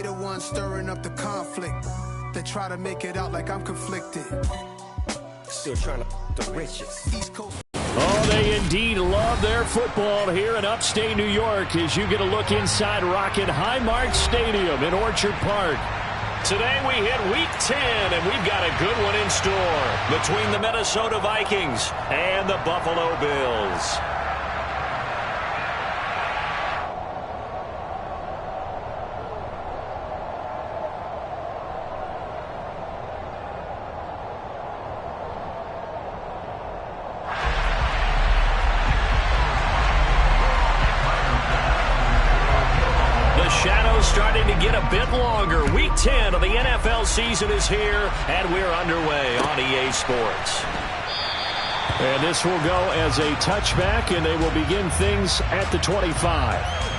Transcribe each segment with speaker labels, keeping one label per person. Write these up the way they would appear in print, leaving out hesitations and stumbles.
Speaker 1: the ones stirring up the conflict. They try to make it out like I'm conflicted.
Speaker 2: Still trying to the riches.
Speaker 1: East Coast.
Speaker 3: Oh, they indeed love their football here in upstate New York as you get a look inside Rocket Highmark Stadium in Orchard Park. Today we hit Week 10, and we've got a good one in store between the Minnesota Vikings and the Buffalo Bills. Starting to get a bit longer. Week 10 of the NFL season is here, and we're underway on EA Sports. And this will go as a touchback, and they will begin things at the 25.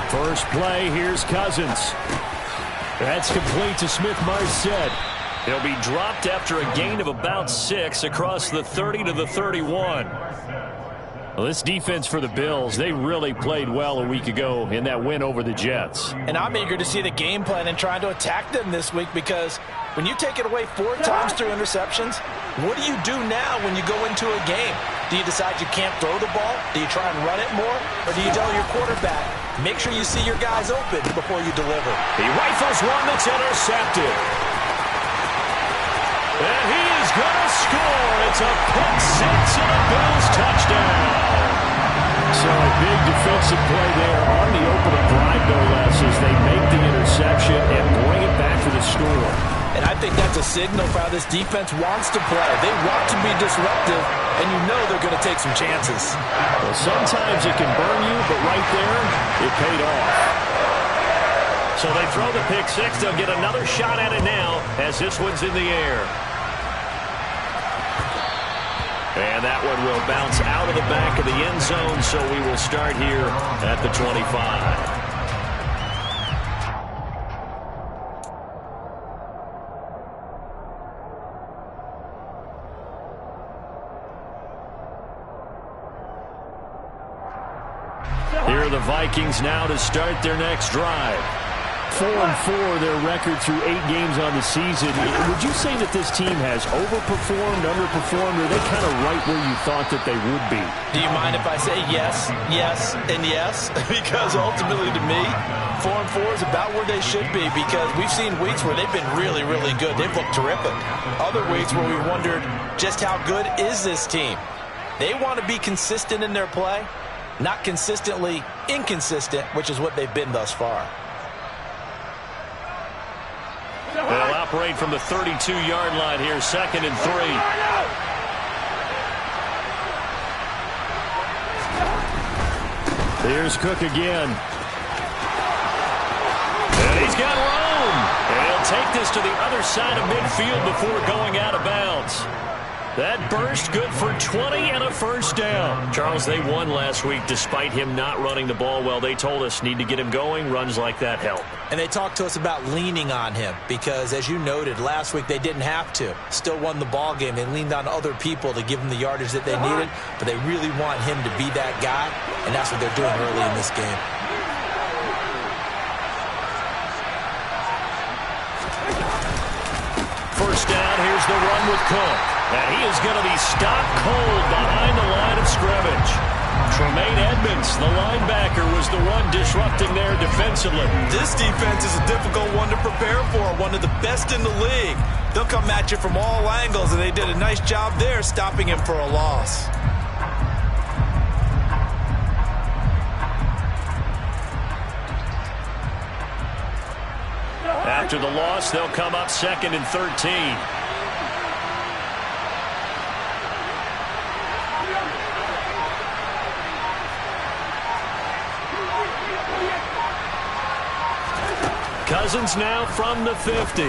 Speaker 3: First play, here's Cousins. That's complete to Smith-Marset. He'll be dropped after a gain of about 6 across the 30 to the 31. Well, this defense for the Bills, they really played well a week ago in that win over the Jets.
Speaker 4: And I'm eager to see the game plan and trying to attack them this week, because when you take it away 4 times through interceptions, what do you do now when you go into a game? Do you decide you can't throw the ball? Do you try and run it more? Or do you tell your quarterback, make sure you see your guys open before you deliver?
Speaker 3: He rifles one that's intercepted. And he is going to score. It's a pick six and a Bills touchdown. So a big defensive play there on the opening drive, no less, as they make the interception and bring it back for the score.
Speaker 4: And I think that's a signal for how this defense wants to play. They want to be disruptive, and you know they're going to take some chances.
Speaker 3: Well, sometimes it can burn you, but right there, it paid off. So they throw the pick six. They'll get another shot at it now as this one's in the air. And that one will bounce out of the back of the end zone, so we will start here at the 25. Here are the Vikings now to start their next drive. 4-4 their record through 8 games on the season. Would you say that this team has overperformed, underperformed, or are they kind of right where you thought that they would be?
Speaker 4: Do you mind if I say yes, yes, and yes? Because ultimately to me, 4-4 is about where they should be, because we've seen weeks where they've been really, really good. They've looked terrific. Other weeks where we wondered just how good is this team. They want to be consistent in their play, not consistently inconsistent, which is what they've been thus far.
Speaker 3: They'll operate from the 32-yard line here, 2nd and 3. Here's Cook again. And he's got room. And he'll take this to the other side of midfield before going out of bounds. That burst good for 20 and a first down. Charles, they won last week despite him not running the ball well. They told us need to get him going. Runs like that help.
Speaker 4: And they talked to us about leaning on him because, as you noted, last week they didn't have to. Still won the ball game. They leaned on other people to give them the yardage that they needed, but they really want him to be that guy, and that's what they're doing early in this game.
Speaker 3: First down, here's the run with Cook. And he is going to be stopped cold behind the line of scrimmage. Tremaine Edmonds, the linebacker, was the one disrupting there defensively.
Speaker 4: This defense is a difficult one to prepare for, one of the best in the league. They'll come at you from all angles, and they did a nice job there stopping him for a loss.
Speaker 3: After the loss, they'll come up 2nd and 13. Cousins now from the 50.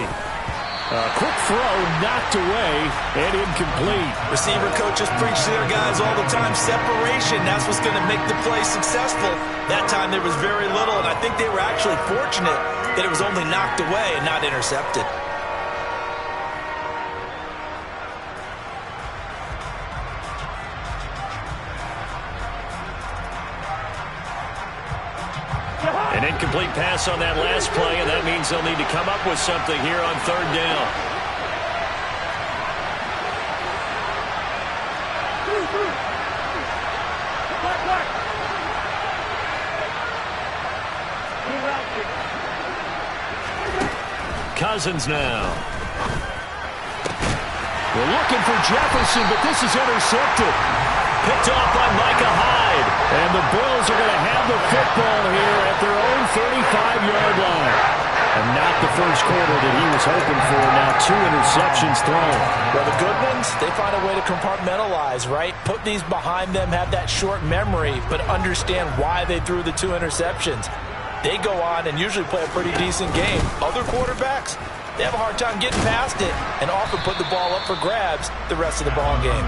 Speaker 3: Quick throw, knocked away, and incomplete.
Speaker 4: Receiver coaches preach to their guys all the time. Separation, that's what's going to make the play successful. That time there was very little, and I think they were actually fortunate that it was only knocked away and not intercepted.
Speaker 3: An incomplete pass on that last play, and that means they'll need to come up with something here on third down. Cousins now. We're looking for Jefferson, but this is intercepted. Picked off by Micah Hyde. And the Bills are going to have the football here at their own 35-yard line. And not the first quarter that he was hoping for. Now 2 interceptions thrown.
Speaker 4: Well, the good ones, they find a way to compartmentalize, right? Put these behind them, have that short memory, but understand why they threw the 2 interceptions. They go on and usually play a pretty decent game. Other quarterbacks, they have a hard time getting past it and often put the ball up for grabs the rest of the ball game.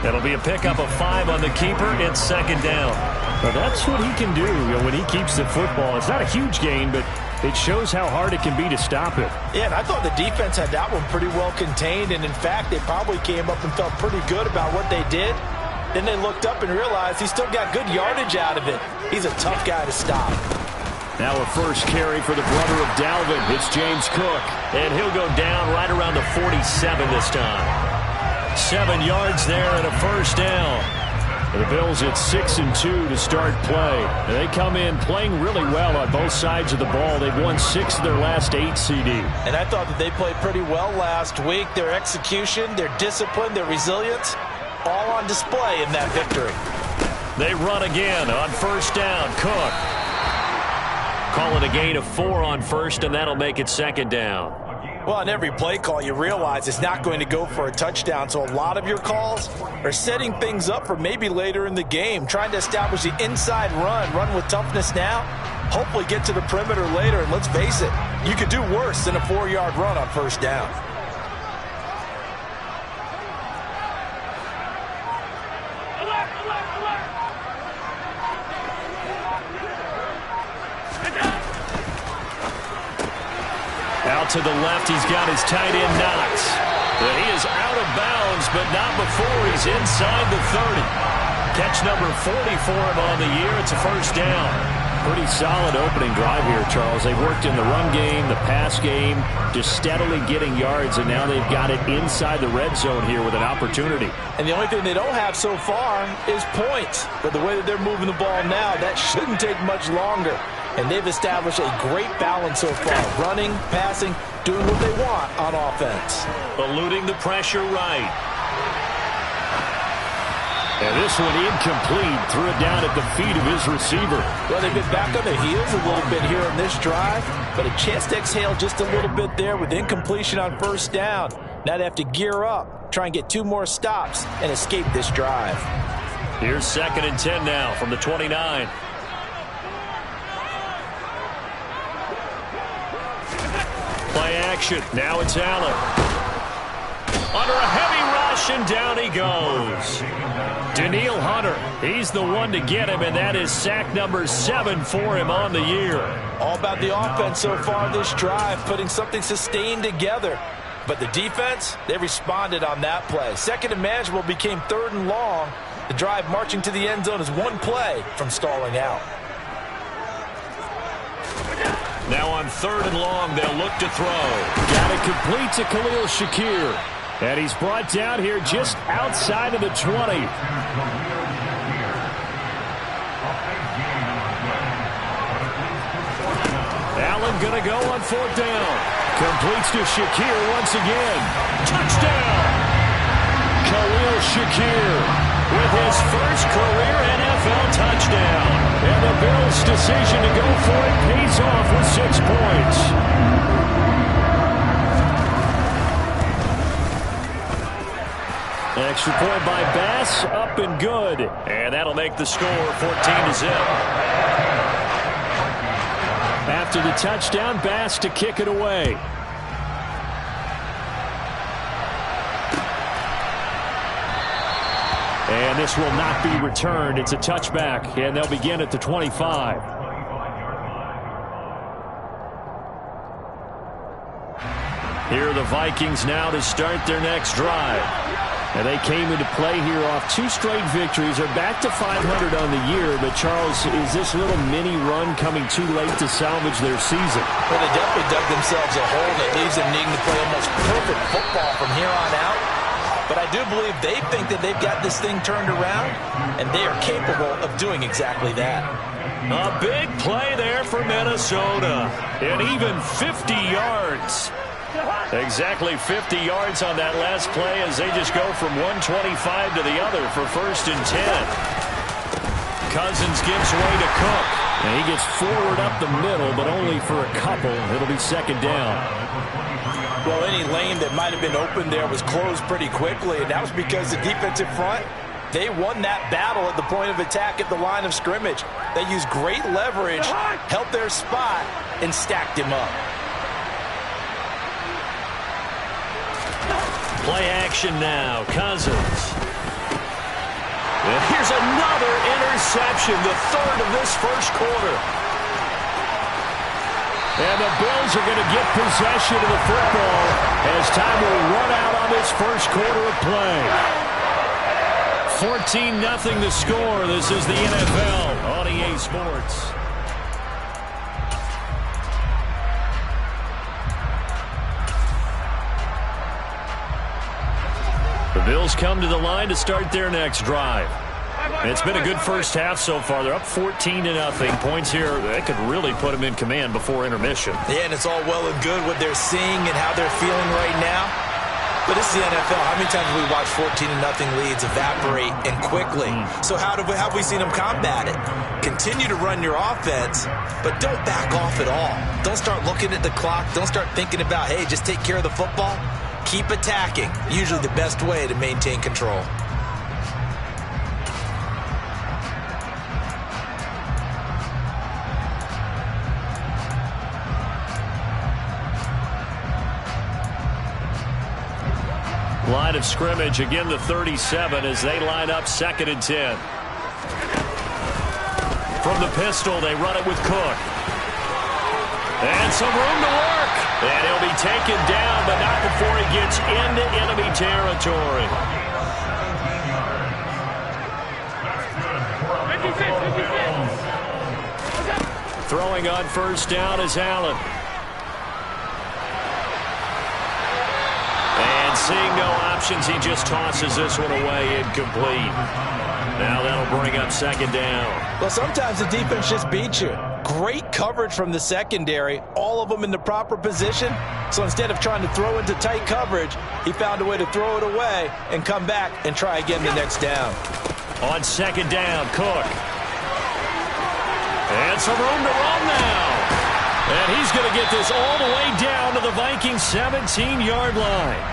Speaker 3: That'll be a pickup of 5 on the keeper. It's second down. Well, that's what he can do, when he keeps the football. It's not a huge gain, but it shows how hard it can be to stop it.
Speaker 4: Yeah, and I thought the defense had that one pretty well contained, and in fact, they probably came up and felt pretty good about what they did. Then they looked up and realized he still got good yardage out of it. He's a tough guy to stop.
Speaker 3: Now a first carry for the brother of Dalvin. It's James Cook, and he'll go down right around the 47 this time. 7 yards there and a first down. The Bills at 6-2 to start play. They come in playing really well on both sides of the ball. They've won 6 of their last 8 CD.
Speaker 4: And I thought that they played pretty well last week. Their execution, their discipline, their resilience, all on display in that victory.
Speaker 3: They run again on first down. Cook. Call it a gain of 4 on first, and that'll make it second down.
Speaker 4: Well, on every play call, you realize it's not going to go for a touchdown, so a lot of your calls are setting things up for maybe later in the game, trying to establish the inside run with toughness now, hopefully get to the perimeter later, and let's face it, you could do worse than a 4-yard run on first down.
Speaker 3: Out to the left, he's got his tight end Knox. But he is out of bounds, but not before he's inside the 30. Catch number 40 for him on the year. It's a first down. Pretty solid opening drive here, Charles. They've worked in the run game, the pass game, just steadily getting yards, and now they've got it inside the red zone here with an opportunity. And
Speaker 4: the only thing they don't have so far is points. But the way that they're moving the ball now, that shouldn't take much longer. And they've established a great balance so far. Running, passing, doing what they want on offense.
Speaker 3: Eluding the pressure right. And this one incomplete. Threw it down at the feet of his receiver.
Speaker 4: Well, they've been back on their heels a little bit here on this drive, but a chance to exhale just a little bit there with incompletion on first down. Now they have to gear up, try and get 2 more stops, and escape this drive.
Speaker 3: Here's 2nd and 10 now from the 29. Play action. Now it's Allen. Under a heavy rush, and down he goes. Danielle Hunter, he's the one to get him, and that is sack number 7 for him on the year.
Speaker 4: All about the offense so far this drive, putting something sustained together. But the defense, they responded on that play. 2nd and manageable became 3rd and long. The drive marching to the end zone is 1 play from stalling out.
Speaker 3: Now on 3rd and long, they'll look to throw. Got it complete to Khalil Shakir. And he's brought down here just outside of the 20. Allen going to go on 4th down. Completes to Shakir once again. Touchdown! Khalil Shakir with his first career NFL touchdown. And the Bills' decision to go for it pays off with 6 points. Extra point by Bass, up and good. And that'll make the score 14-0. after the touchdown. Bass to kick it away. And this will not be returned. It's a touchback, and they'll begin at the 25. Here are the Vikings now to start their next drive. And they came into play here off 2 straight victories. They're back to 500 on the year. But, Charles, is this little mini run coming too late to salvage their season?
Speaker 4: Well, they definitely dug themselves a hole that leaves them needing to play almost perfect football from here on out. But I do believe they think that they've got this thing turned around, and they are capable of doing exactly that.
Speaker 3: A big play there for Minnesota. And even 50 yards. Exactly 50 yards on that last play as they just go from 125 to the other for 1st and 10. Cousins gives way to Cook. And he gets forward up the middle, but only for a couple. It'll be 2nd down.
Speaker 4: Well, any lane that might have been open there was closed pretty quickly, and that was because the defensive front, they won that battle at the point of attack at the line of scrimmage. They used great leverage, held their spot, and stacked him up.
Speaker 3: Play action now. Cousins. And here's another interception, the 3rd of this 1st quarter. And the Bills are going to get possession of the football as time will run out on this 1st quarter of play. 14-0 the score. This is the NFL on EA Sports. The Bills come to the line to start their next drive. It's been a good first half so far. They're up 14-0. Points here, they could really put them in command before intermission.
Speaker 4: Yeah, and it's all well and good what they're seeing and how they're feeling right now. But this is the NFL. How many times have we watched 14-0 leads evaporate and quickly? So how have we seen them combat it? Continue to run your offense, but don't back off at all. Don't start looking at the clock. Don't start thinking about, hey, just take care of the football. Keep attacking. Usually the best way to maintain control.
Speaker 3: Line of scrimmage, again the 37 as they line up 2nd and 10. From the pistol, they run it with Cook. And some room to work. And he'll be taken down, but not before he gets into enemy territory. Throwing on 1st down is Allen. And seeing no options, he just tosses this one away incomplete. Now that'll bring up 2nd down.
Speaker 4: Well, sometimes the defense just beats you. Great coverage from the secondary, all of them in the proper position. So instead of trying to throw into tight coverage, he found a way to throw it away and come back and try again the next down.
Speaker 3: On 2nd down, Cook. And some room to run now. And he's going to get this all the way down to the Vikings' 17-yard line.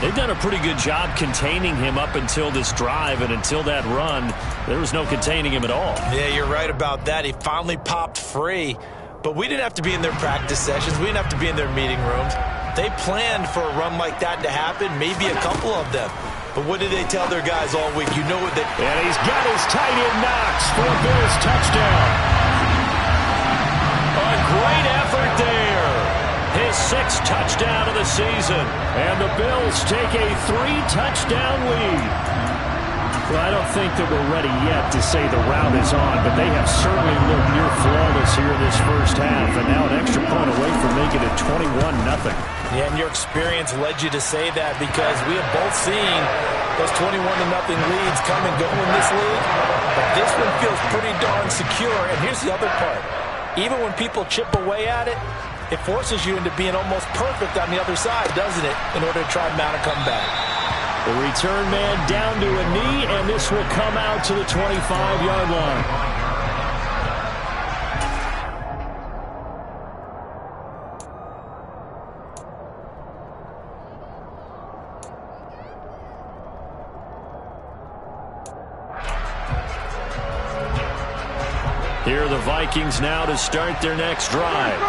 Speaker 3: They've done a pretty good job containing him up until this drive, and until that run, there was no containing him at all.
Speaker 4: Yeah, you're right about that. He finally popped free, but we didn't have to be in their practice sessions. We didn't have to be in their meeting rooms. They planned for a run like that to happen, maybe a couple of them. But what did they tell their guys all week? You know what they...
Speaker 3: And he's got his tight end Knox for a Bills touchdown. A great effort there. His 6th touchdown of the season. And the Bills take a 3-touchdown lead. Well, I don't think that we're ready yet to say the route is on, but they have certainly looked near flawless here in this first half, and now an extra point away from making it 21-0.
Speaker 4: Yeah, and your experience led you to say that because we have both seen those 21-0 leads come and go in this league, but this one feels pretty darn secure. And here's the other part. Even when people chip away at it, it forces you into being almost perfect on the other side, doesn't it, in order to try and mount a comeback.
Speaker 3: The return man down to a knee, and this will come out to the 25-yard line. Here are the Vikings now to start their next drive.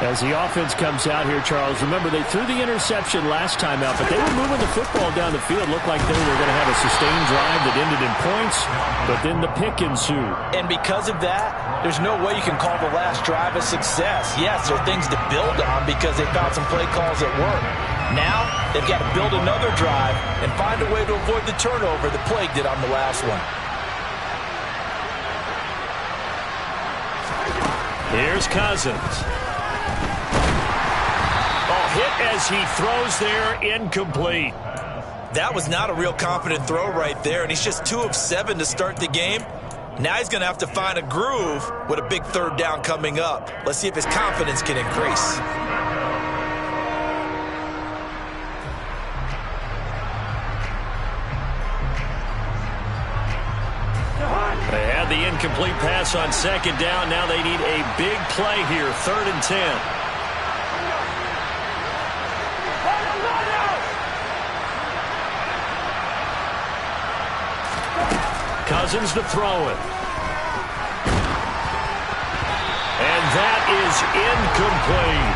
Speaker 3: As the offense comes out here, Charles, remember they threw the interception last time out, but they were moving the football down the field. Looked like they were going to have a sustained drive that ended in points, but then the pick ensued.
Speaker 4: And because of that, there's no way you can call the last drive a success. Yes, there are things to build on because they found some play calls that work. Now, they've got to build another drive and find a way to avoid the turnover that plagued it on the last one.
Speaker 3: Here's Cousins. Hit as he throws there, incomplete.
Speaker 4: That was not a real confident throw right there, and he's just 2 of 7 to start the game. Now he's going to have to find a groove with a big third down coming up. Let's see if his confidence can increase.
Speaker 3: They had the incomplete pass on second down. Now they need a big play here, 3rd and 10. Cousins to throw it. And that is incomplete.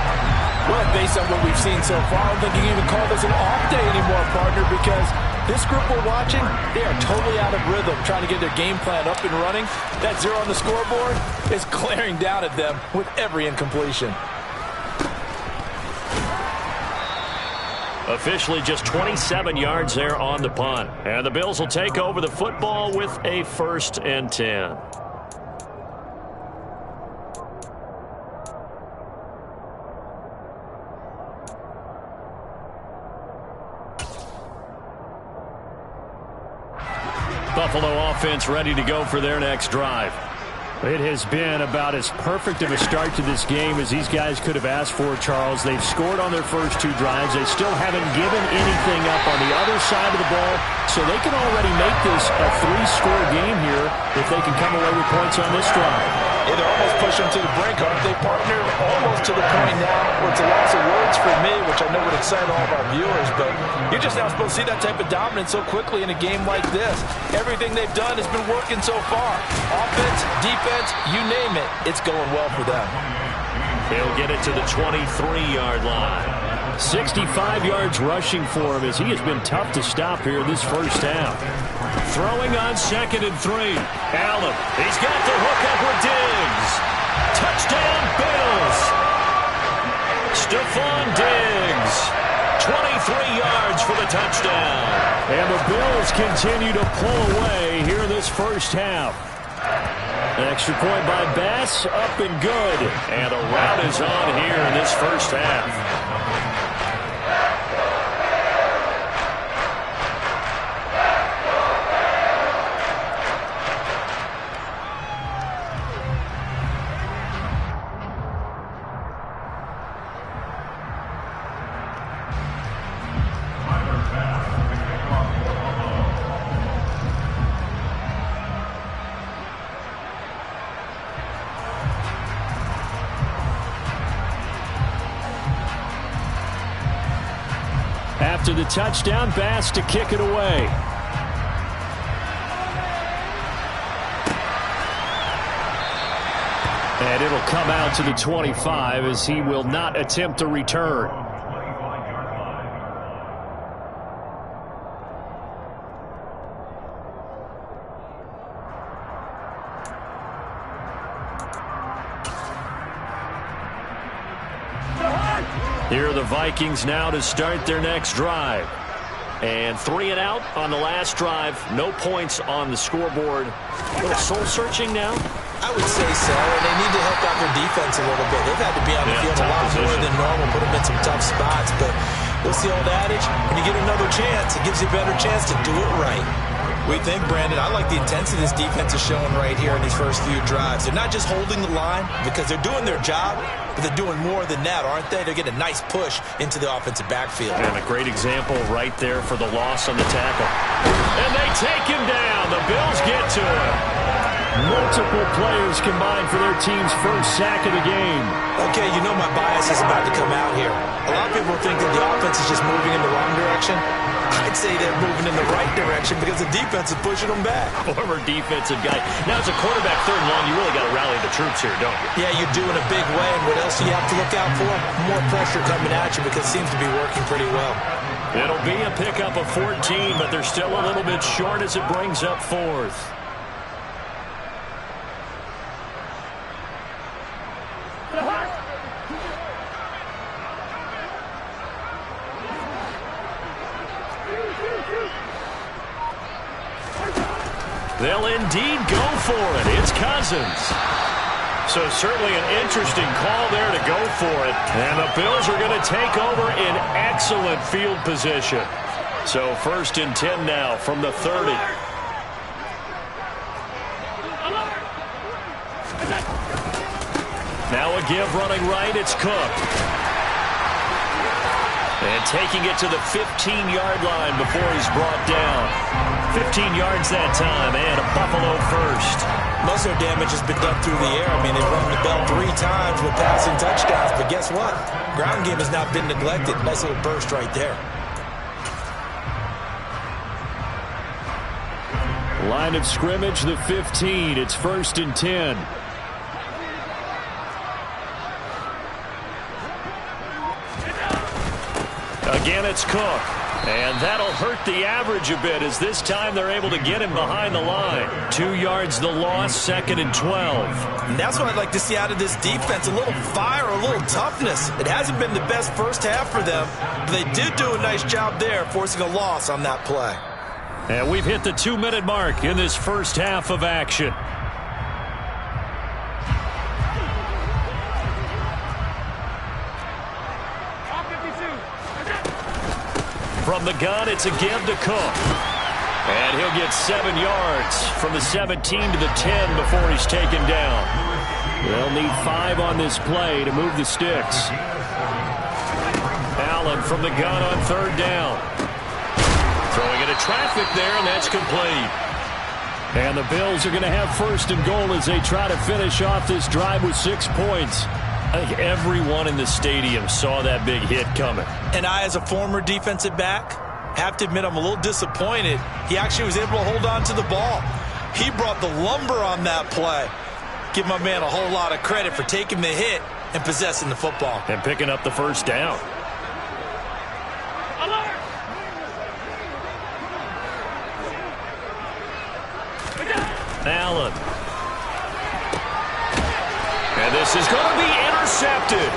Speaker 4: Well, based on what we've seen so far, I don't think you can even call this an off day anymore, partner, because this group we're watching, they are totally out of rhythm, trying to get their game plan up and running. That 0 on the scoreboard is glaring down at them with every incompletion.
Speaker 3: Officially just 27 yards there on the punt. And the Bills will take over the football with a 1st and 10. Buffalo offense ready to go for their next drive. It has been about as perfect of a start to this game as these guys could have asked for, Charles. They've scored on their first 2 drives. They still haven't given anything up on the other side of the ball, so they can already make this a 3-score game here if they can come away with points on this drive.
Speaker 4: Yeah, they're almost pushing them to the brink, aren't they, partner? Almost to the point now where it's a loss of words for me, which I know would excite all of our viewers, but you're just not supposed to see that type of dominance so quickly in a game like this. Everything they've done has been working so far. Offense, defense, you name it, it's going well for them.
Speaker 3: He'll get it to the 23-yard line. 65 yards rushing for him as he has been tough to stop here this first half. Throwing on 2nd and 3. Allen, he's got the hook up with Diggs. Touchdown, Bills. Stephon Diggs. 23 yards for the touchdown. And the Bills continue to pull away here in this first half. An extra point by Bass, up and good. And a rout is on here in this first half. After the touchdown, Bass to kick it away. And it'll come out to the 25 as he will not attempt to return. Here are the Vikings now to start their next drive. And 3 and out on the last drive. No points on the scoreboard. A little soul-searching now?
Speaker 4: I would say so, and they need to help out their defense a little bit. They've had to be on the field a lot more than normal, put them in some tough spots. But what's the old adage? When you get another chance, it gives you a better chance to do it right. We think, Brandon, I like the intensity this defense is showing right here in these first few drives. They're not just holding the line because they're doing their job, but they're doing more than that, aren't they? They're getting a nice push into the offensive backfield.
Speaker 3: And a great example right there for the loss on the tackle. And they take him down. The Bills get to him. Multiple players combined for their team's first sack of the game.
Speaker 4: Okay, you know my bias is about to come out here. A lot of people think that the offense is just moving in the wrong direction. I'd say they're moving in the right direction because the defense is pushing them back.
Speaker 3: Former defensive guy. Now, as a quarterback, 3rd and long, you really got to rally the troops here, don't you?
Speaker 4: Yeah, you do in a big way. And what else do you have to look out for? More pressure coming at you because it seems to be working pretty well.
Speaker 3: It'll be a pickup of 14, but they're still a little bit short as it brings up 4th. They'll indeed go for it. It's Cousins. So certainly an interesting call there to go for it. And the Bills are going to take over in excellent field position. So 1st and 10 now from the 30. Now a give running right. It's Cook. And taking it to the 15-yard line before he's brought down. 15 yards that time, and a Buffalo first.
Speaker 4: Most of their damage has been done through the air. I mean, they've rung the bell 3 times with passing touchdowns, but guess what? Ground game has not been neglected. Nice little burst right there.
Speaker 3: Line of scrimmage, the 15. It's 1st and 10. Again, it's Cook. And that'll hurt the average a bit as this time they're able to get him behind the line. 2 yards the loss, 2nd and 12.
Speaker 4: And that's what I'd like to see out of this defense, a little fire, a little toughness. It hasn't been the best first half for them, but they did do a nice job there, forcing a loss on that play.
Speaker 3: And we've hit the 2-minute mark in this first half of action. From the gun, it's a give to Cook. And he'll get 7 yards from the 17 to the 10 before he's taken down. They'll need 5 on this play to move the sticks. Allen from the gun on 3rd down. Throwing into traffic there, and that's complete. And the Bills are going to have 1st and goal as they try to finish off this drive with 6 points. I think everyone in the stadium saw that big hit coming.
Speaker 4: And I, as a former defensive back, have to admit I'm a little disappointed. He actually was able to hold on to the ball. He brought the lumber on that play. Give my man a whole lot of credit for taking the hit and possessing the football.
Speaker 3: And picking up the 1st down. Allen. And this is going to be intercepted.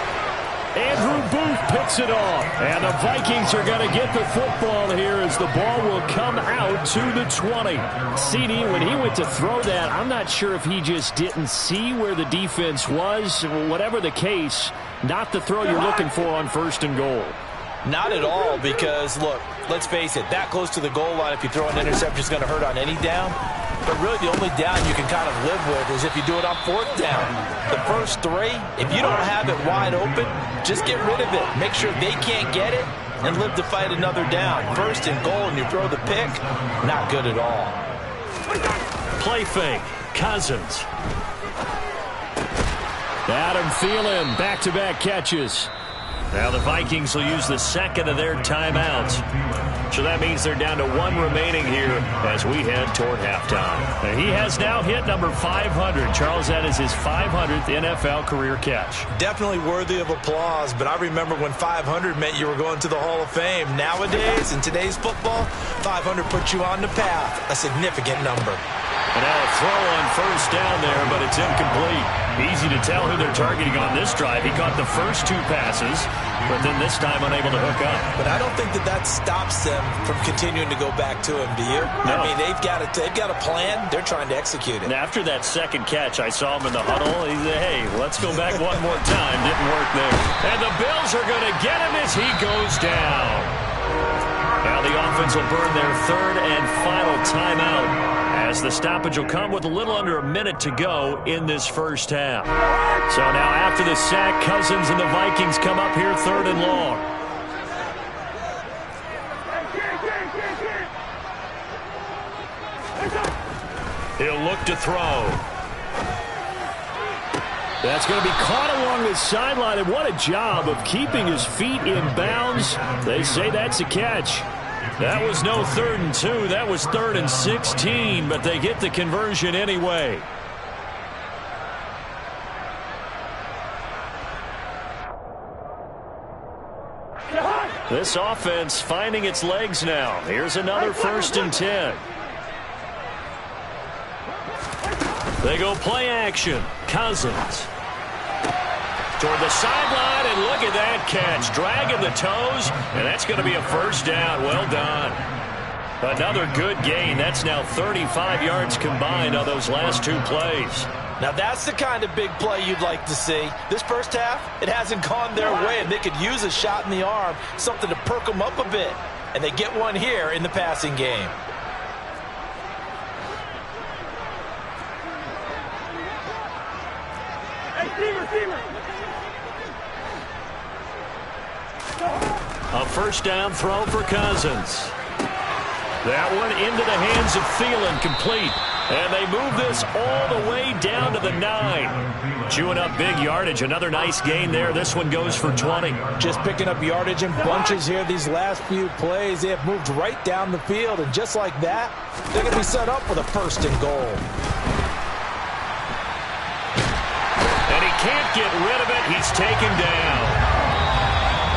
Speaker 3: Andrew Booth picks it off. And the Vikings are going to get the football here as the ball will come out to the 20. CD, when he went to throw that, I'm not sure if he just didn't see where the defense was. Whatever the case, not the throw you're looking for on 1st and goal.
Speaker 4: Not at all, because, look, let's face it, that close to the goal line, if you throw an interception, is going to hurt on any down. But really, the only down you can kind of live with is if you do it on 4th down. The first 3, if you don't have it wide open, just get rid of it. Make sure they can't get it and live to fight another down. 1st and goal, and you throw the pick, not good at all.
Speaker 3: Play fake, Cousins. Adam Thielen, back-to-back catches. Now the Vikings will use the 2nd of their timeouts. So that means they're down to 1 remaining here as we head toward halftime. And he has now hit number 500. Charles, that is his 500th NFL career catch.
Speaker 4: Definitely worthy of applause, but I remember when 500 meant you were going to the Hall of Fame. Nowadays, in today's football, 500 puts you on the path, a significant number.
Speaker 3: And now a throw on 1st down there, but it's incomplete. Easy to tell who they're targeting on this drive. He caught the first 2 passes, but then this time unable to hook up.
Speaker 4: But I don't think that stops them from continuing to go back to him, do you?
Speaker 3: No.
Speaker 4: I mean, they've got a plan. They're trying to execute it.
Speaker 3: And after that 2nd catch, I saw him in the huddle. He said, hey, let's go back one more time. Didn't work there. And the Bills are going to get him as he goes down. Now the offense will burn their 3rd and final timeout, as the stoppage will come with a little under a minute to go in this first half. So now after the sack, Cousins and the Vikings come up here 3rd and long. He'll look to throw. That's going to be caught along the sideline, and what a job of keeping his feet in bounds. They say that's a catch. That was no 3rd and 2. That was 3rd and 16, but they get the conversion anyway. This offense finding its legs now. Here's another 1st and 10. They go play action. Cousins toward the sideline, and look at that catch. Dragging the toes, and that's going to be a 1st down. Well done. Another good gain. That's now 35 yards combined on those last 2 plays.
Speaker 4: Now that's the kind of big play you'd like to see. This first half, it hasn't gone their way, and they could use a shot in the arm, something to perk them up a bit. And they get one here in the passing game.
Speaker 3: A 1st down throw for Cousins. That one into the hands of Thielen, complete. And they move this all the way down to the 9. Chewing up big yardage. Another nice gain there. This one goes for 20.
Speaker 4: Just picking up yardage in bunches here these last few plays. They have moved right down the field, and just like that, they're going to be set up with a 1st and goal.
Speaker 3: And he can't get rid of it. He's taken down.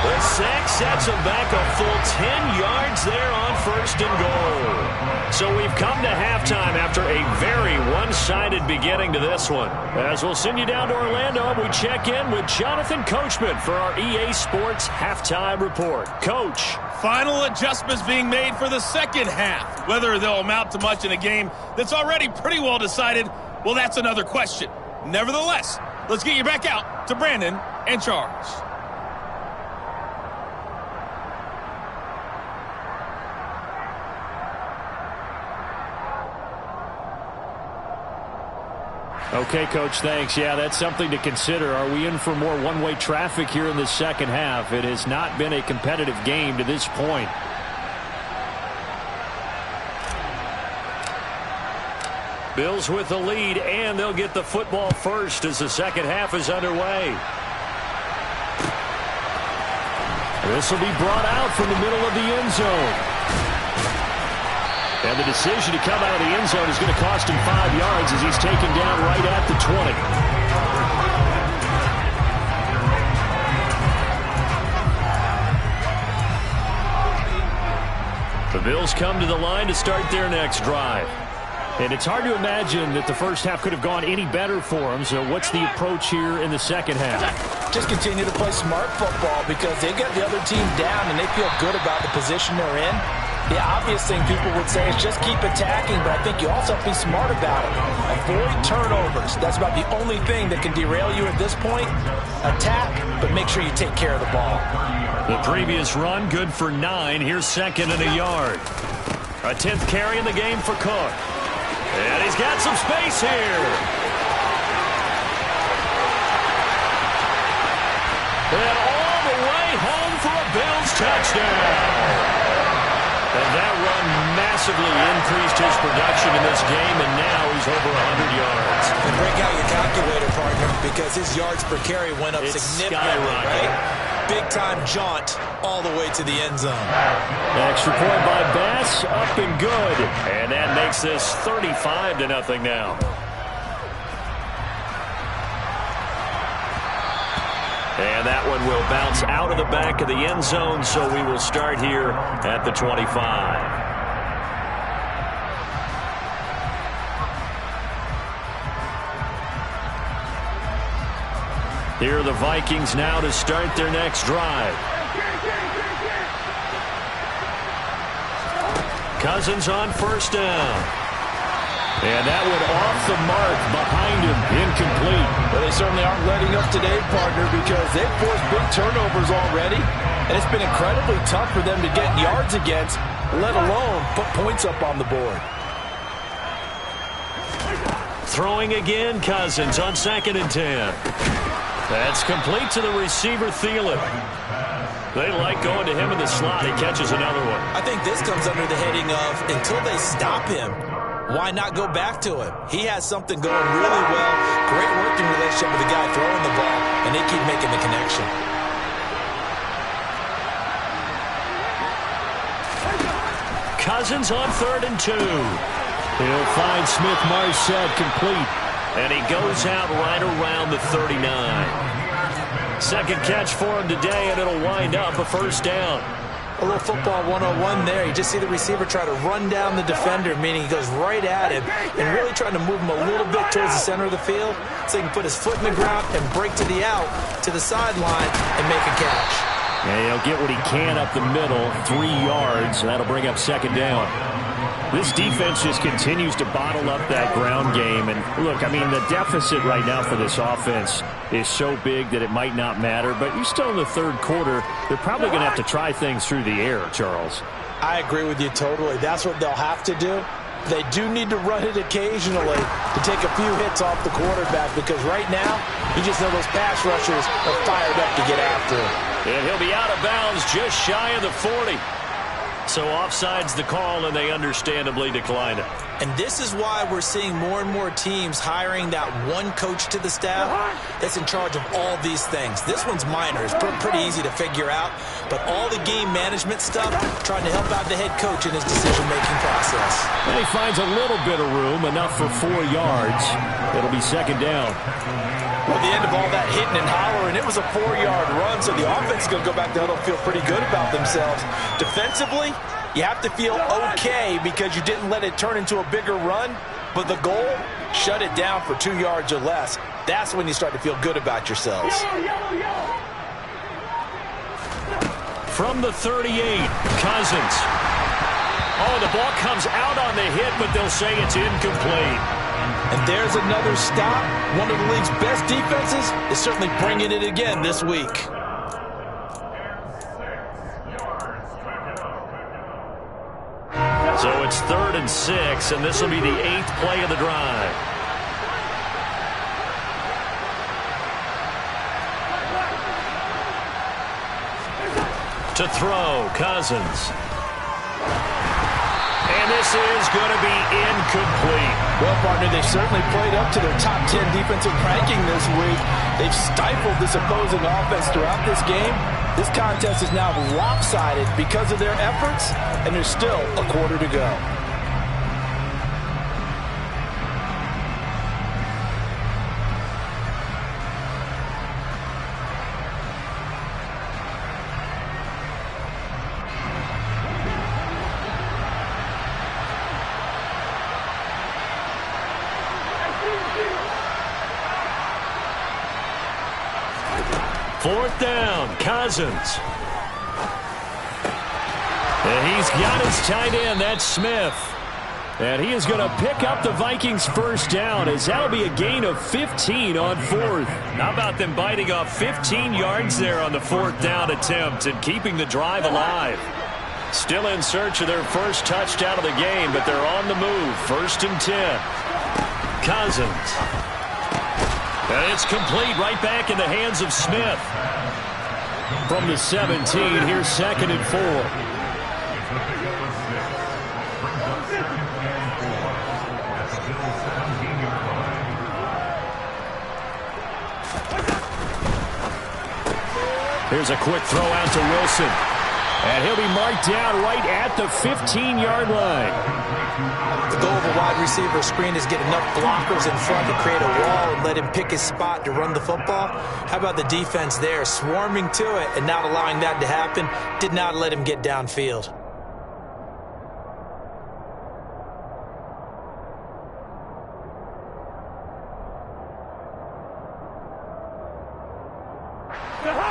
Speaker 3: The sack sets him back a full 10 yards there on 1st and goal. So we've come to halftime after a very one-sided beginning to this one. As we'll send you down to Orlando, we check in with Jonathan Coachman for our EA Sports Halftime Report. Coach.
Speaker 5: Final adjustments being made for the 2nd half. Whether they'll amount to much in a game that's already pretty well decided, well, that's another question. Nevertheless, let's get you back out to Brandon and Charles.
Speaker 3: Okay, Coach, thanks. Yeah, that's something to consider. Are we in for more one-way traffic here in the 2nd half? It has not been a competitive game to this point. Bills with the lead, and they'll get the football first as the 2nd half is underway. This will be brought out from the middle of the end zone. And the decision to come out of the end zone is going to cost him 5 yards as he's taken down right at the 20. The Bills come to the line to start their next drive. And it's hard to imagine that the first half could have gone any better for them. So what's the approach here in the 2nd half?
Speaker 4: Just continue to play smart football because they got the other team down and they feel good about the position they're in. The obvious thing people would say is just keep attacking, but I think you also have to be smart about it. Avoid turnovers. That's about the only thing that can derail you at this point. Attack, but make sure you take care of the ball.
Speaker 3: The previous run, good for 9. Here's 2nd and a yard. A 10th carry in the game for Cook. And he's got some space here. And all the way home for a Bills touchdown. And that run massively increased his production in this game, and now he's over 100 yards.
Speaker 4: And break out your calculator, partner, because his yards per carry went up significantly, right? Big-time jaunt all the way to the end zone.
Speaker 3: Extra point by Bass, up and good. And that makes this 35-0 now. And that one will bounce out of the back of the end zone, so we will start here at the 25. Here are the Vikings now to start their next drive. Cousins on 1st down. And that one off the mark behind him, incomplete.
Speaker 4: Well, they certainly aren't letting up today, partner, because they've forced big turnovers already, and it's been incredibly tough for them to get yards against, let alone put points up on the board.
Speaker 3: Throwing again, Cousins on 2nd and 10. That's complete to the receiver, Thielen. They like going to him in the slot. He catches another one.
Speaker 4: I think this comes under the heading of until they stop him, why not go back to him? He has something going really well. Great working relationship with the guy throwing the ball, and they keep making the connection.
Speaker 3: Cousins on 3rd and 2. He'll find Smith-Marset complete. And he goes out right around the 39. Second catch for him today, and it'll wind up a first down.
Speaker 4: A little football 101 there. You just see the receiver try to run down the defender, meaning he goes right at him and really trying to move him a little bit towards the center of the field so he can put his foot in the ground and break to the out, to the sideline, and make a catch.
Speaker 3: Yeah, he'll get what he can up the middle, 3 yards. That'll bring up second down. This defense just continues to bottle up that ground game. And look, I mean, the deficit right now for this offense is so big that it might not matter. But you're still in the third quarter. They're probably going to have to try things through the air, Charles.
Speaker 4: I agree with you totally. That's what they'll have to do. They do need to run it occasionally to take a few hits off the quarterback, because right now, you just know those pass rushers are fired up to get after him.
Speaker 3: And he'll be out of bounds just shy of the 40. So offside's the call, and they understandably decline it.
Speaker 4: And this is why we're seeing more and more teams hiring that one coach to the staff that's in charge of all these things. This one's minor. It's pretty easy to figure out. But all the game management stuff, trying to help out the head coach in his decision-making process.
Speaker 3: And he finds a little bit of room, enough for 4 yards. It'll be second down.
Speaker 4: Well, at the end of all that hitting and hollering, it was a 4-yard run, so the offense is going to go back to huddle and feel pretty good about themselves. Defensively, you have to feel okay because you didn't let it turn into a bigger run, but the goal, shut it down for 2 yards or less. That's when you start to feel good about yourselves.
Speaker 3: From the 38, Cousins. Oh, the ball comes out on the hit, but they'll say it's incomplete.
Speaker 4: And there's another stop. One of the league's best defenses is certainly bringing it again this week.
Speaker 3: So it's 3rd and 6, and this will be the 8th play of the drive. To throw, Cousins. And this is going to be incomplete.
Speaker 4: Well, partner, they've certainly played up to their top 10 defensive ranking this week. They've stifled this opposing offense throughout this game. This contest is now lopsided because of their efforts, and there's still a quarter to go.
Speaker 3: Fourth down, Cousins. And he's got his tight end, that's Smith. And he is going to pick up the Vikings' first down, as that'll be a gain of 15 on 4th. How about them biting off 15 yards there on the 4th down attempt and keeping the drive alive? Still in search of their first touchdown of the game, but they're on the move. 1st and 10. Cousins. And it's complete, right back in the hands of Smith. From the 17, here's 2nd and 4. Here's a quick throw out to Wilson. And he'll be marked down right at the 15-yard line.
Speaker 4: The goal of a wide receiver screen is get enough blockers in front to create a wall and let him pick his spot to run the football. How about the defense there, swarming to it and not allowing that to happen? Did not let him get downfield.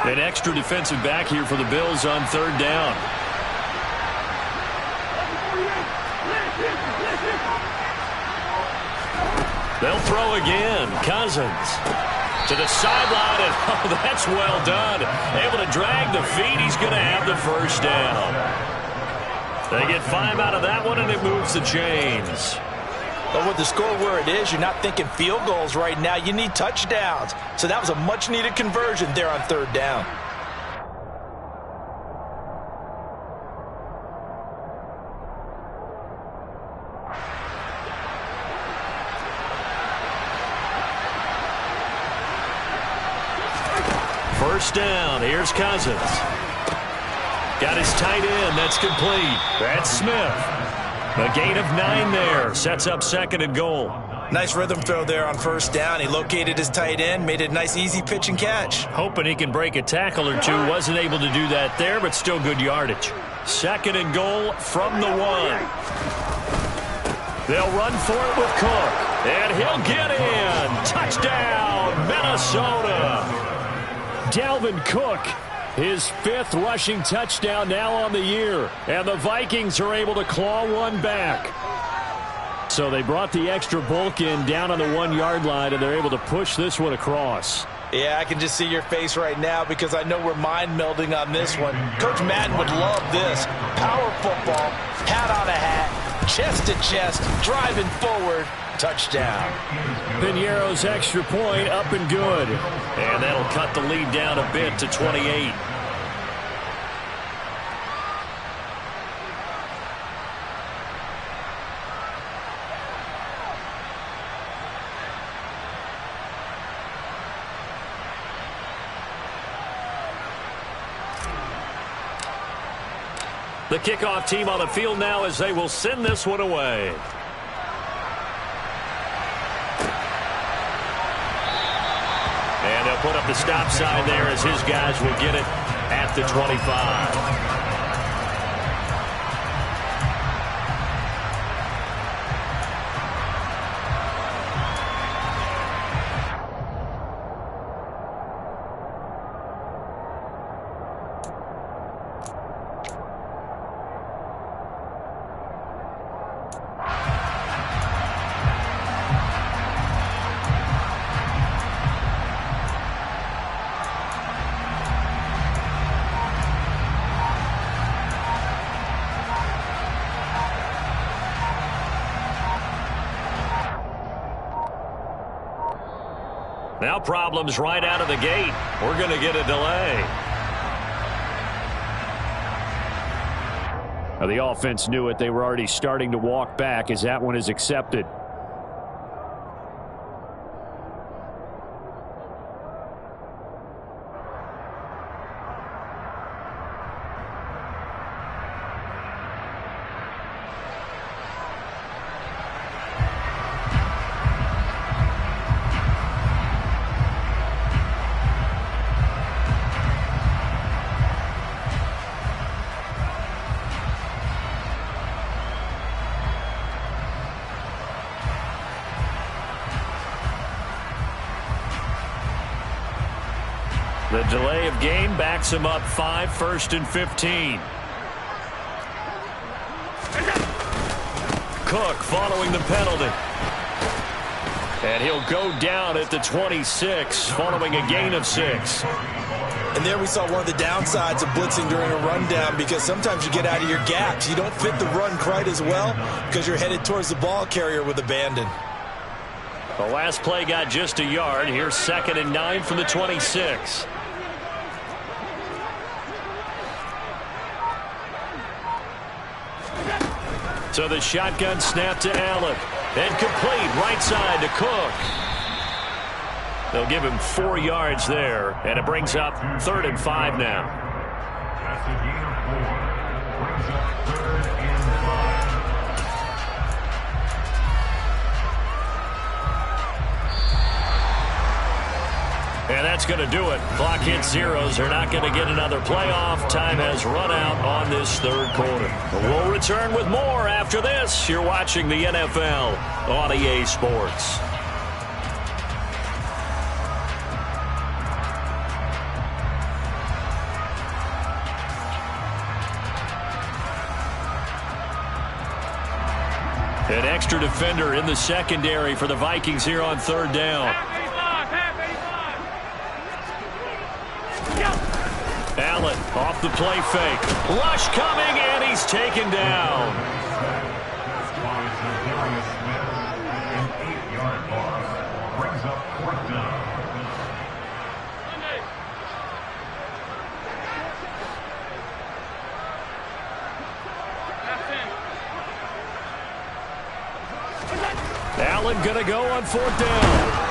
Speaker 3: An extra defensive back here for the Bills on 3rd down. They'll throw again. Cousins to the sideline, and oh, that's well done. Able to drag the feet. He's going to have the first down. They get 5 out of that one, and it moves the chains.
Speaker 4: But with the score where it is, you're not thinking field goals right now. You need touchdowns. So that was a much-needed conversion there on 3rd down.
Speaker 3: First down. Here's Cousins. Got his tight end. That's complete. That's Smith. A gain of 9 there. Sets up 2nd and goal.
Speaker 4: Nice rhythm throw there on 1st down. He located his tight end, made it a nice easy pitch and catch.
Speaker 3: Hoping he can break a tackle or two. Wasn't able to do that there, but still good yardage. 2nd and goal from the 1. They'll run for it with Cook. And he'll get in. Touchdown, Minnesota. Dalvin Cook, his 5th rushing touchdown now on the year. And the Vikings are able to claw one back. So they brought the extra bulk in down on the 1-yard line, and they're able to push this one across.
Speaker 4: Yeah, I can just see your face right now because I know we're mind melding on this one. Coach Madden would love this. Power football, hat on a hat, chest to chest, driving forward, touchdown.
Speaker 3: Piñeiro's extra point up and good. And that'll cut the lead down a bit to 28. The kickoff team on the field now as they will send this one away. And they'll put up the stop sign there as his guys will get it at the 25. Now problems right out of the gate. We're going to get a delay. Now the offense knew it. They were already starting to walk back as that one is accepted. The delay of game backs him up 5, 1st and 15. Cook following the penalty. And he'll go down at the 26 following a gain of 6.
Speaker 4: And there we saw one of the downsides of blitzing during a rundown because sometimes you get out of your gaps. You don't fit the run quite as well because you're headed towards the ball carrier with abandon.
Speaker 3: The last play got just a yard. Here's 2nd and 9 from the 26. So the shotgun snap to Allen. And complete right side to Cook. They'll give him 4 yards there. And it brings up 3rd and 5 now. And that's going to do it. Clock hits zeros. They're not going to get another playoff. Time has run out on this 3rd quarter. We'll return with more after this. You're watching the NFL on EA Sports. An extra defender in the secondary for the Vikings here on 3rd down. Allen off the play fake. Rush coming, and he's taken down. Allen going to go on 4th down.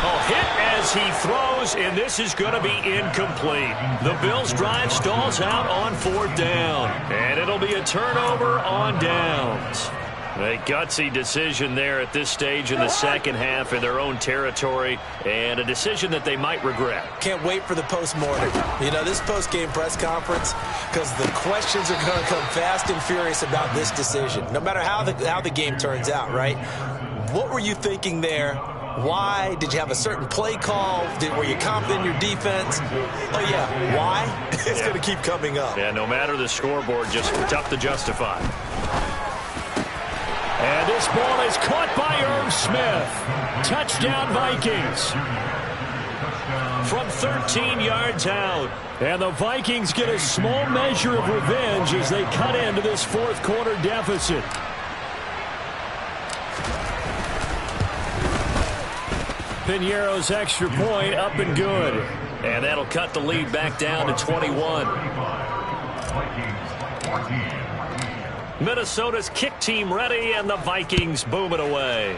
Speaker 3: Oh, hit as goes, he throws, and this is going to be incomplete. The Bills' drive stalls out on 4th down, and it'll be a turnover on downs. A gutsy decision there at this stage in the second half in their own territory, and a decision that they might regret.
Speaker 4: Can't wait for the post-mortem. You know, this post-game press conference, because the questions are going to come fast and furious about this decision, no matter how the game turns out, right? What were you thinking there? Why? Did you have a certain play call? Were you confident in your defense? Oh, yeah. Why? It's going to keep coming up.
Speaker 3: Yeah, no matter the scoreboard, just tough to justify. And this ball is caught by Irv Smith. Touchdown, Vikings. From 13 yards out. And the Vikings get a small measure of revenge as they cut into this fourth quarter deficit. Piñeiro's extra point up and good. And that'll cut the lead back down to 21. Minnesota's kick team ready, and the Vikings boom it away.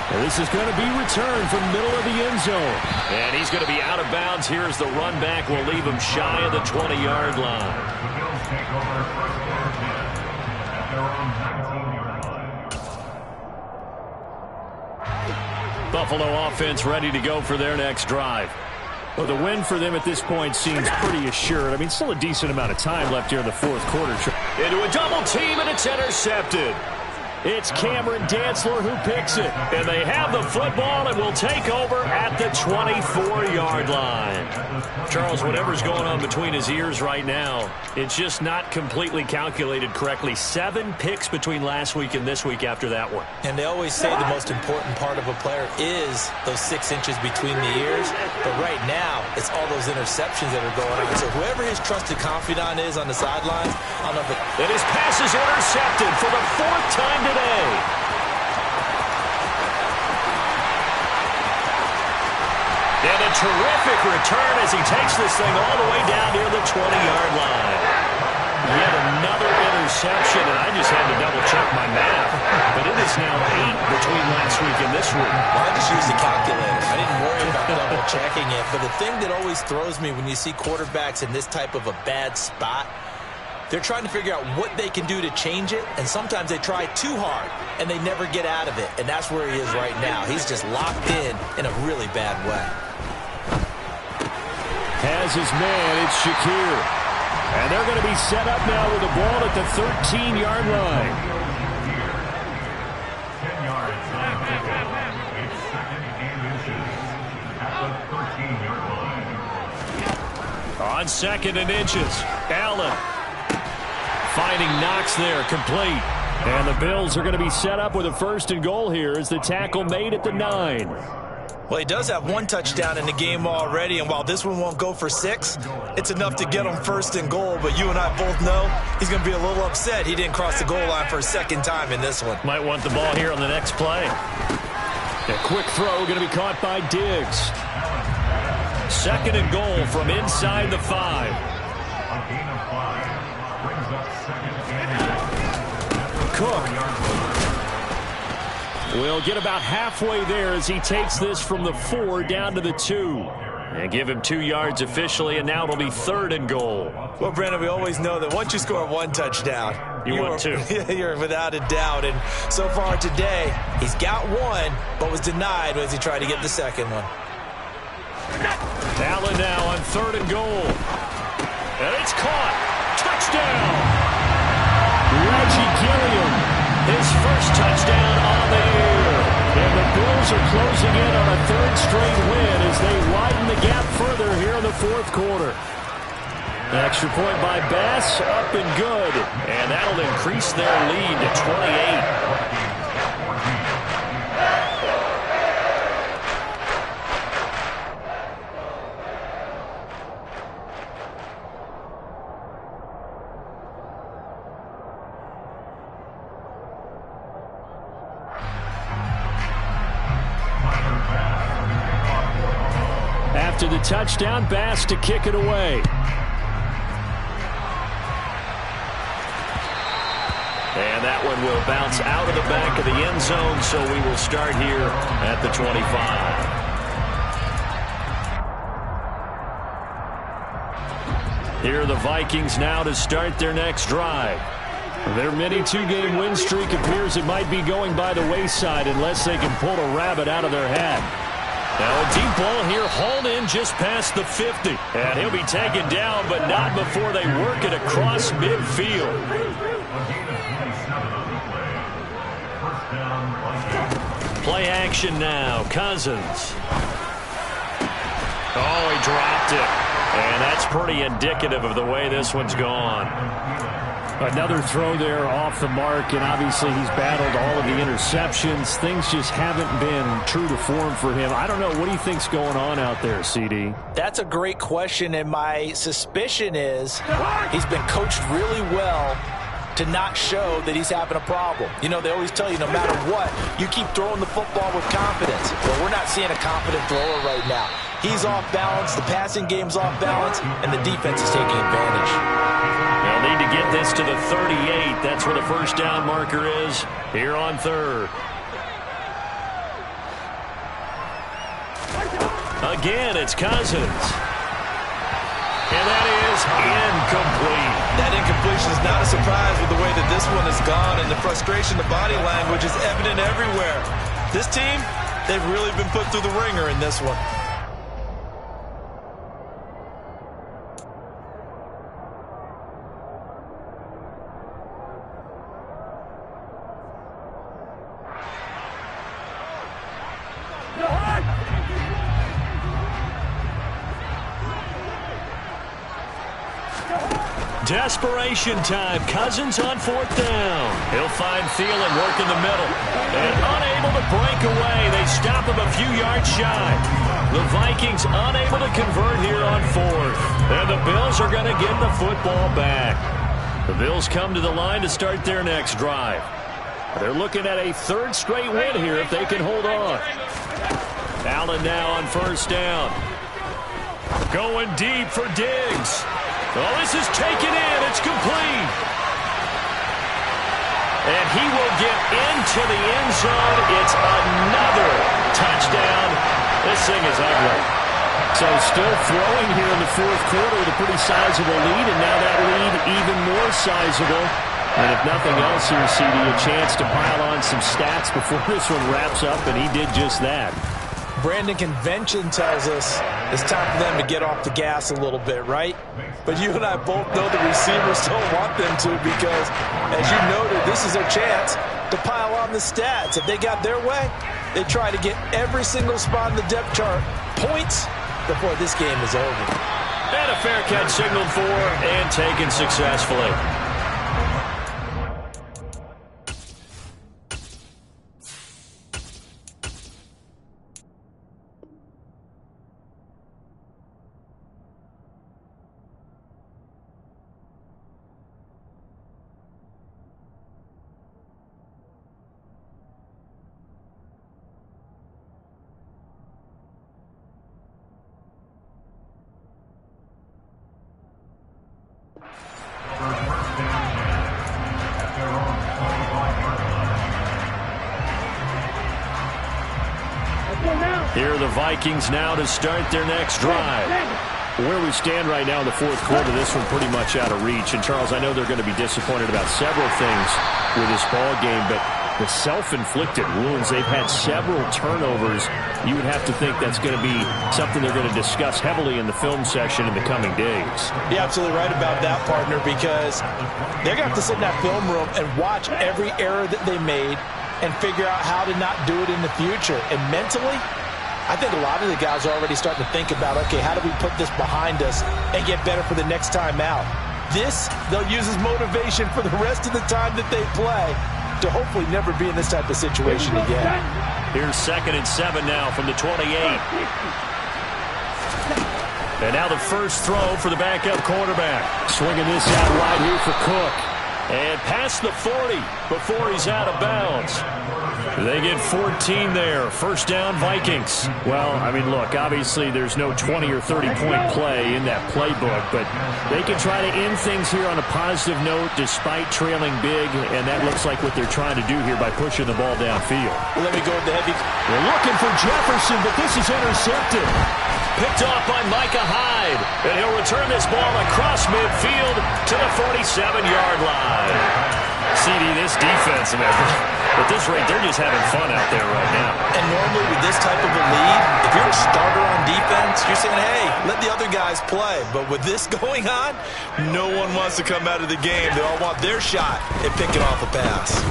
Speaker 3: And this is going to be returned from middle of the end zone. And he's going to be out of bounds. Here's the run back. We'll leave him shy of the 20-yard line. Buffalo offense ready to go for their next drive. Well, the win for them at this point seems pretty assured. I mean, still a decent amount of time left here in the fourth quarter. Into a double team, and it's intercepted. It's Cameron Dantzler who picks it. And they have the football and will take over at the 24-yard line. Charles, whatever's going on between his ears right now, it's just not completely calculated correctly. 7 picks between last week and this week after that one.
Speaker 4: And they always say the most important part of a player is those 6 inches between the ears. But right now, it's all those interceptions that are going on. So whoever his trusted confidant is on the sidelines, I don't know if it...
Speaker 3: And his pass is intercepted for the 4th time today. And a terrific return as he takes this thing all the way down near the 20-yard line. Yet another interception, and I just had to double-check my math. But it is now 8 between last week and this week.
Speaker 4: Well, I just used a calculator. I didn't worry about double-checking it. But the thing that always throws me when you see quarterbacks in this type of a bad spot, they're trying to figure out what they can do to change it, and sometimes they try too hard, and they never get out of it. And that's where he is right now. He's just locked in a really bad way.
Speaker 3: Has his man, it's Shakir. And they're going to be set up now with the ball at the 13-yard line.
Speaker 6: 10 yards. At the 13-yard line.
Speaker 3: On 2nd and inches, Allen. Finding Knox there, complete. And the Bills are going to be set up with a 1st and goal here as the tackle made at the 9.
Speaker 4: Well, he does have 1 touchdown in the game already, and while this one won't go for 6, it's enough to get him 1st and goal. But you and I both know he's going to be a little upset he didn't cross the goal line for a 2nd time in this one.
Speaker 3: Might want the ball here on the next play. A quick throw going to be caught by Diggs. 2nd and goal from inside the 5. Cook will get about halfway there as he takes this from the 4 down to the 2. And give him 2 yards officially, and now it'll be 3rd and goal.
Speaker 4: Well, Brandon, we always know that once you score 1 touchdown,
Speaker 3: you want 2.
Speaker 4: You're without a doubt. And so far today, he's got 1, but was denied as he tried to get the 2nd one.
Speaker 3: Allen now on 3rd and goal. And it's caught. Touchdown. Reggie Gilliam, his first touchdown on the year. And the Bills are closing in on a 3rd straight win as they widen the gap further here in the 4th quarter. Extra point by Bass, up and good. And that'll increase their lead to 28. After the touchdown, Bass to kick it away. And that one will bounce out of the back of the end zone, so we will start here at the 25. Here are the Vikings now to start their next drive. Their mini two-game win streak appears it might be going by the wayside unless they can pull a rabbit out of their hat. Now a deep ball here hauled in just past the 50. And he'll be taken down, but not before they work it across midfield. Play action now. Cousins. Oh, he dropped it. And that's pretty indicative of the way this one's gone. Another throw there off the mark, and obviously he's battled all of the interceptions. Things just haven't been true to form for him. I don't know. What do you think's going on out there, CD?
Speaker 4: That's a great question, and my suspicion is he's been coached really well to not show that he's having a problem. You know, they always tell you no matter what, you keep throwing the football with confidence. Well, we're not seeing a confident thrower right now. He's off balance, the passing game's off balance, and the defense is taking advantage.
Speaker 3: They'll need to get this to the 38. That's where the first down marker is here on third. Again, it's Cousins. And that is incomplete.
Speaker 4: That incompletion is not a surprise with the way that this one has gone, and the frustration, the body language is evident everywhere. This team, they've really been put through the ringer in this one.
Speaker 3: Desperation time. Cousins on fourth down. He'll find Thielen working the middle. And unable to break away. They stop him a few yards shy. The Vikings unable to convert here on fourth. And the Bills are going to get the football back. The Bills come to the line to start their next drive. They're looking at a third straight win here if they can hold on. Allen now on first down. Going deep for Diggs. Oh, this is taken in. It's complete. And he will get into the end zone. It's another touchdown. This thing is ugly. So still throwing here in the fourth quarter with a pretty sizable lead, and now that lead even more sizable. And if nothing else here, CD, a chance to pile on some stats before this one wraps up, and he did just that.
Speaker 4: Brandon, convention tells us it's time for them to get off the gas a little bit, right? But you and I both know the receivers don't want them to because, as you noted, this is their chance to pile on the stats. If they got their way, they try to get every single spot in the depth chart points before this game is over.
Speaker 3: And a fair catch signaled for and taken successfully. Here are the Vikings now to start their next drive. Where we stand right now in the fourth quarter, this one pretty much out of reach. And, Charles, I know they're going to be disappointed about several things with this ball game, but the self-inflicted wounds, they've had several turnovers. You would have to think that's going to be something they're going to discuss heavily in the film session in the coming days.
Speaker 4: You're absolutely right about that, partner, because they're going to have to sit in that film room and watch every error that they made and figure out how to not do it in the future. And mentally, I think a lot of the guys are already starting to think about, okay, how do we put this behind us and get better for the next time out? This, they'll use as motivation for the rest of the time that they play to hopefully never be in this type of situation again.
Speaker 3: Here's 2nd and 7 now from the 28. And now the first throw for the backup quarterback. Swinging this out wide here for Cook. And past the 40 before he's out of bounds. They get 14 there. First down, Vikings. Well, I mean, look, obviously there's no 20 or 30-point play in that playbook, but they can try to end things here on a positive note despite trailing big, and that looks like what they're trying to do here by pushing the ball downfield.
Speaker 4: Let me go with the heavy.
Speaker 3: They're looking for Jefferson, but this is intercepted. Picked off by Micah Hyde, and he'll return this ball across midfield to the 47-yard line. CD, this defense, man, at this rate, they're just having fun out there right now.
Speaker 4: And normally with this type of a lead, if you're a starter on defense, you're saying, hey, let the other guys play. But with this going on, no one wants to come out of the game. They all want their shot at picking off a pass.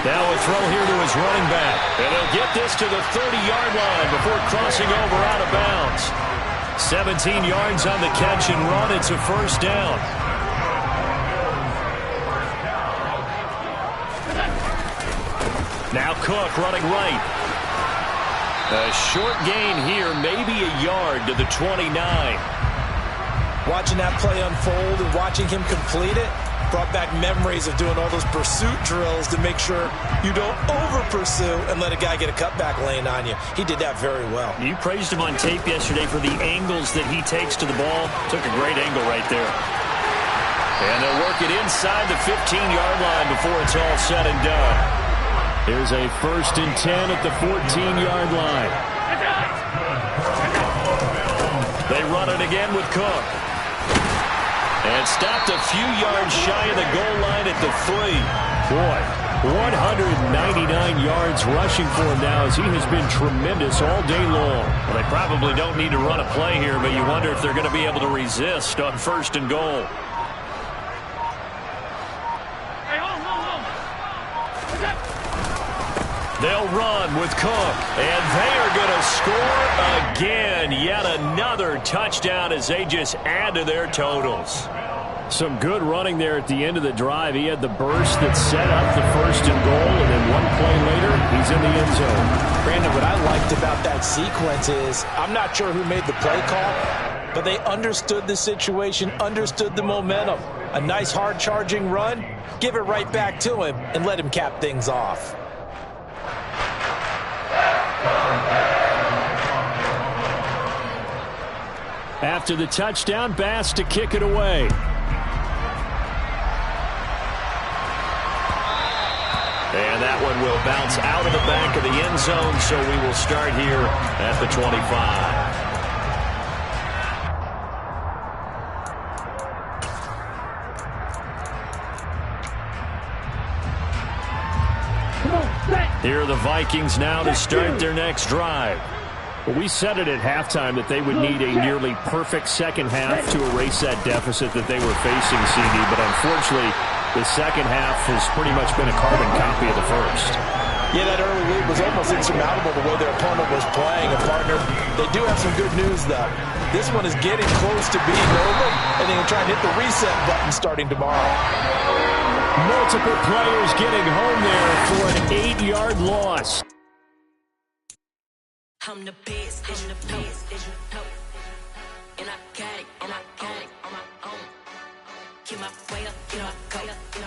Speaker 3: Now a throw here to his running back. And he'll get this to the 30-yard line before crossing over out of bounds. 17 yards on the catch and run. It's a first down. Now Cook running right. A short gain here, maybe a yard to the 29.
Speaker 4: Watching that play unfold and watching him complete it brought back memories of doing all those pursuit drills to make sure you don't over-pursue and let a guy get a cutback lane on you. He did that very well.
Speaker 3: You praised him on tape yesterday for the angles that he takes to the ball. Took a great angle right there. And they'll work it inside the 15-yard line before it's all said and done. Here's a 1st and 10 at the 14-yard line. They run it again with Cook. And stopped a few yards shy of the goal line at the 3. Boy, 199 yards rushing for him now as he has been tremendous all day long. Well, they probably don't need to run a play here, but you wonder if they're going to be able to resist on 1st and goal. They'll run with Cook, and they are going to score again. Yet another touchdown as they just add to their totals. Some good running there at the end of the drive. He had the burst that set up the 1st and goal, and then one play later, he's in the end zone.
Speaker 4: Brandon, what I liked about that sequence is I'm not sure who made the play call, but they understood the situation, understood the momentum. A nice hard-charging run, give it right back to him, and let him cap things off.
Speaker 3: After the touchdown, Bass to kick it away. And that one will bounce out of the back of the end zone, so we will start here at the 25. Here are the Vikings now to start their next drive. Well, we said it at halftime that they would need a nearly perfect second half to erase that deficit that they were facing, CD, but unfortunately, the second half has pretty much been a carbon copy of the first.
Speaker 4: Yeah, that early lead was almost insurmountable the way their opponent was playing. And, partner, they do have some good news, though. This one is getting close to being over, and they can try and hit the reset button starting tomorrow.
Speaker 3: Multiple players getting home there for an 8-yard loss.
Speaker 6: I'm the best, as you know. And I got it on my own. Keep my way up, you know, I go.